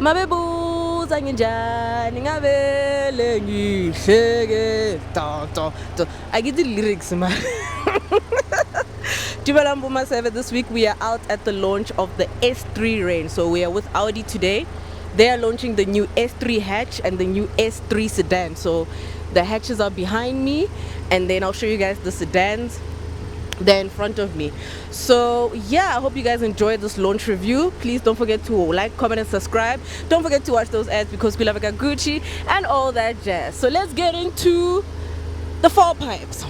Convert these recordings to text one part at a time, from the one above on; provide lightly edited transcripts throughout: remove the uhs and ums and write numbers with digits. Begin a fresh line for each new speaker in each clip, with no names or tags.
Mabebuza nginjani ngavele ngihleke I get the lyrics, man. Maseve, this week we are out at the launch of the S3 range. So we are with Audi today. They are launching the new S3 hatch and the new S3 sedan. So the hatches are behind me, and then I'll show you guys the sedans there in front of me. So yeah, I hope you guys enjoyed this launch review. Please don't forget to like, comment and subscribe. Don't forget to watch those ads because we love Gucci and all that jazz. So let's get into the fall pipes.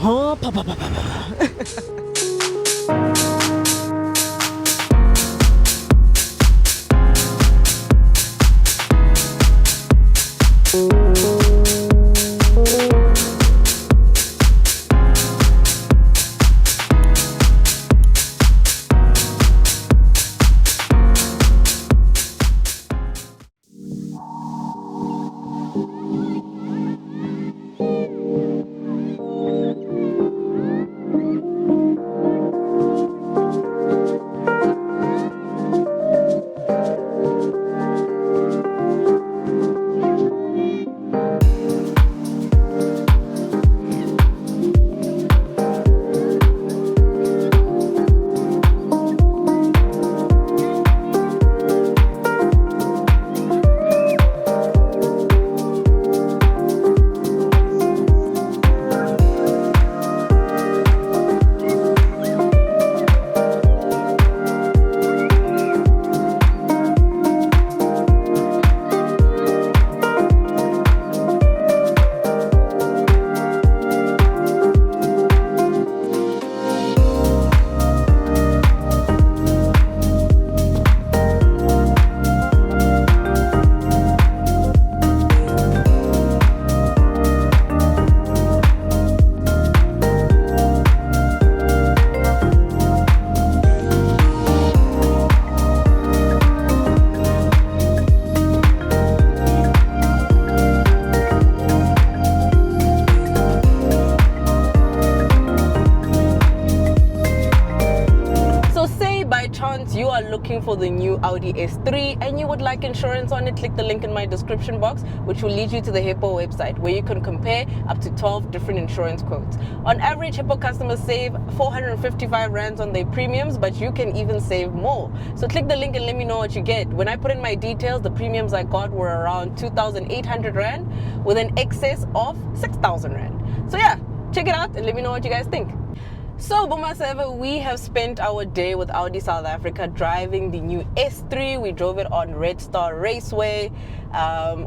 You are looking for the new Audi S3 and you would like insurance on it, click the link in my description box, which will lead you to the Hippo website where you can compare up to 12 different insurance quotes. On average, Hippo customers save 455 rands on their premiums, but you can even save more. So click the link and let me know what you get. When I put in my details, the premiums I got were around 2,800 rand with an excess of 6,000 rand. So yeah, check it out and let me know what you guys think. So Maseve, we have spent our day with Audi South Africa driving the new S3. We drove it on Red Star Raceway,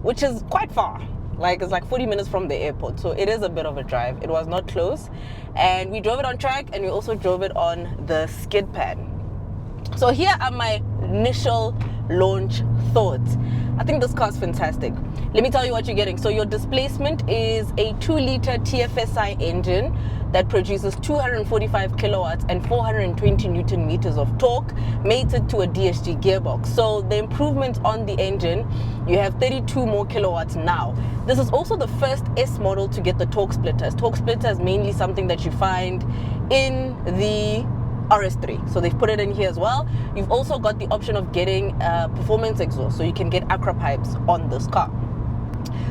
which is quite far. It's like 40 minutes from the airport. So it is a bit of a drive. It was not close. And we drove it on track and we also drove it on the skid pad. So here are my initial launch thoughts. I think this car is fantastic. Let me tell you what you're getting. So your displacement is a 2-liter TFSI engine that produces 245 kilowatts and 420 Newton meters of torque, mated to a DSG gearbox. So the improvements on the engine, you have 32 more kilowatts now. This is also the first S model to get the torque splitters. Torque splitter is mainly something that you find in the RS3, so they've put it in here as well. You've also got the option of getting performance exhaust, so you can get Acra pipes on this car.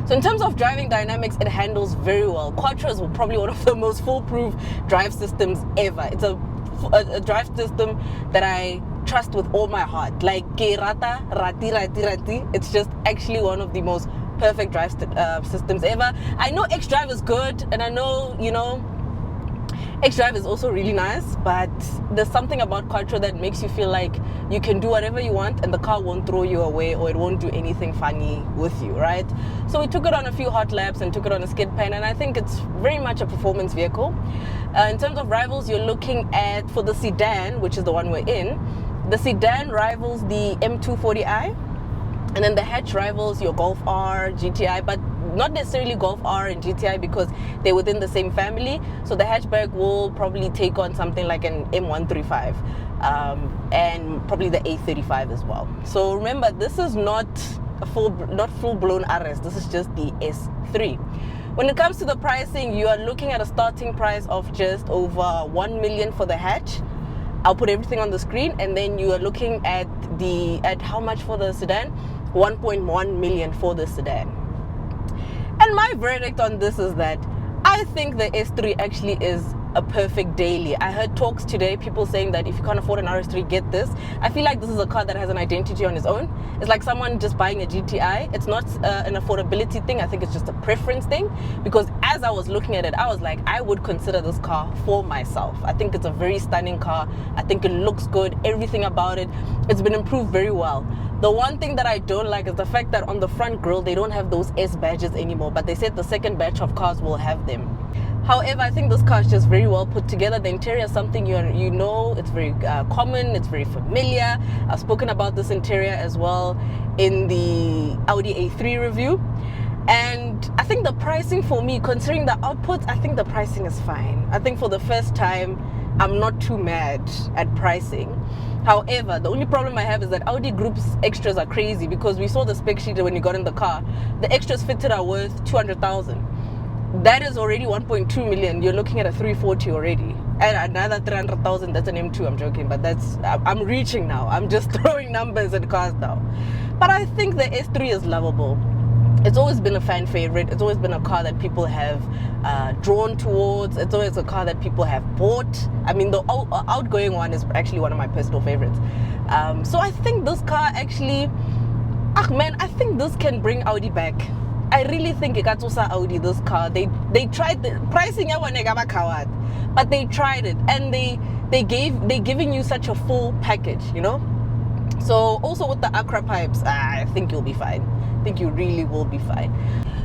So in terms of driving dynamics, it handles very well. Quattro is probably one of the most foolproof drive systems ever. It's a drive system that I trust with all my heart. Like rati. It's just actually one of the most perfect drive systems ever. I know X-Drive is good, and I know, X-Drive is also really nice, but there's something about Quattro that makes you feel like you can do whatever you want and the car won't throw you away or it won't do anything funny with you, right? So we took it on a few hot laps and took it on a skid pan, and I think it's very much a performance vehicle. In terms of rivals, you're looking at, for the sedan, which is the one we're in, the sedan rivals the M240i, and then the hatch rivals your Golf R, GTI, but not necessarily Golf R and GTI because they're within the same family. So the hatchback will probably take on something like an M135 and probably the A35 as well. So remember, this is not full-blown RS. This is just the S3. When it comes to the pricing, you are looking at a starting price of just over 1 million for the hatch. I'll put everything on the screen, and then you are looking at how much for the sedan. 1.1 million for the sedan. And my verdict on this is that I think the S3 actually is a perfect daily. I heard talks today, people saying that if you can't afford an RS3, get this. I feel like this is a car that has an identity on its own. It's like someone just buying a GTI. It's not an affordability thing. I think it's just a preference thing, because as I was looking at it, I was like, I would consider this car for myself. I think it's a very stunning car. I think it looks good. Everything about it, it's been improved very well. The one thing that I don't like is the fact that on the front grille, they don't have those S badges anymore, but they said the second batch of cars will have them. However, I think this car is just very well put together. The interior is something you know, it's very common, it's very familiar. I've spoken about this interior as well in the Audi A3 review. And I think the pricing for me, considering the output, I think the pricing is fine. I think for the first time, I'm not too mad at pricing. However, the only problem I have is that Audi Group's extras are crazy, because we saw the spec sheet when you got in the car. The extras fitted are worth 200,000. That is already 1.2 million. You're looking at a 340 already, and another 300,000. That's an M2. I'm joking, but I'm reaching now. I'm just throwing numbers at cars now. But I think the S3 is lovable. It's always been a fan favorite. It's always been a car that people have drawn towards. It's always a car that people have bought. I mean, the outgoing one is actually one of my personal favorites. So I think this car actually, I think this can bring Audi back. I really think it got Audi, this car. They tried the pricing, but they tried it, and they giving you such a full package, you know. So also with the Acra pipes, I think you'll be fine. I think you really will be fine.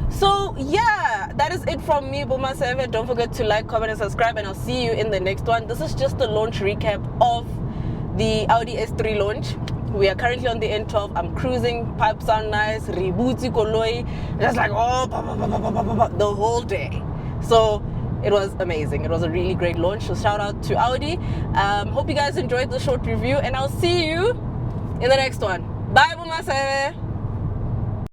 So yeah, that is it from me, maseve. Don't forget to like, comment, and subscribe, and I'll see you in the next one. This is just a launch recap of the Audi S3 launch. We are currently on the N12. I'm cruising, pipes sound nice, rebooty koloi, just like the whole day. So it was amazing. It was a really great launch. So shout out to Audi. Hope you guys enjoyed the short review, and I'll see you in the next one. Bye, maseve.